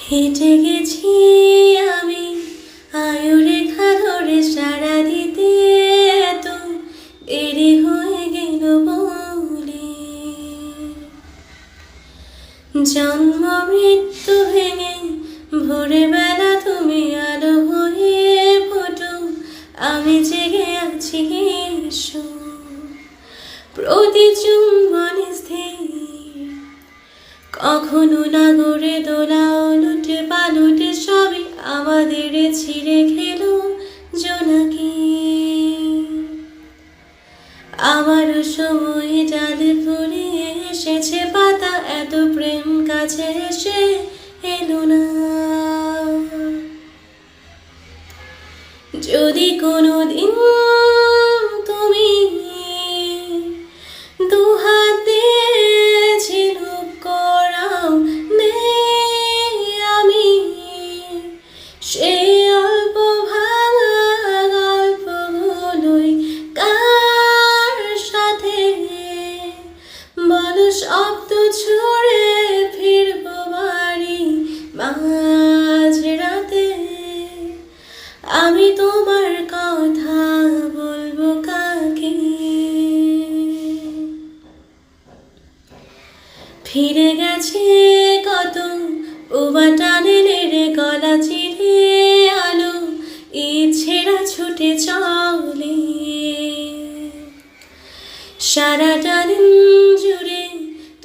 হেঁটে গেছি আমি আয়ুরেখা ধরে সারা দিতে, এত দেরি হয়ে গেল বলে। জন্ম মৃত্যু ভেঙে ভোরবেলা তুমি আলো হয়ে ফোটো, আমি জেগে আছি এসো। প্রতি চুম্বনে স্থির, কখনো না গড়ে দোলা উলুটে পালুটে সবই আমাদের ছিঁড়ে খেলো জোনাকি। আমারও সময় ডালে ফুরিয়ে এসেছে পাতা, এত প্রেম কাছে এসে এলো না। যদি কোনোদিন তুমি দুহাত দিয়ে ঝিনুক করাও, নেই আমি সেই অল্প ভাঙা গল্পগুলোই কার সাথে বলো শব্দ ছুড়ে ফিরবো বাড়ি মাঝ রাতে। আমি তোমার কথা বলবো কাকে? ফিরে গেছে কত ওবা টানে নেড়ে গলা চিরে আলো, ইচ্ছেরা ছুটে চলে সারাটা দিন জুড়ে।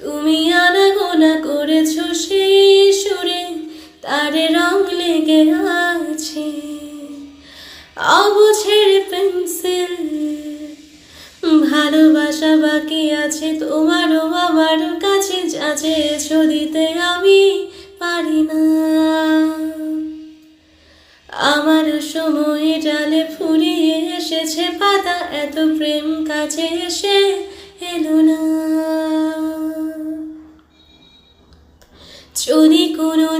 তুমি আনাগোনা করেছো সেই সুরে, তারে রং লেগে আছে অবুঝের পেন্সিল। ভালোবাসা বাকি আছে তোমারও আমারও কাছে, যা চেয়েছো দিতে আমি পারি না। আমারও সময় ডালে ফুরিয়ে এসেছে পাতা, এত প্রেম কাছে এসে এলো না। যদি কোনো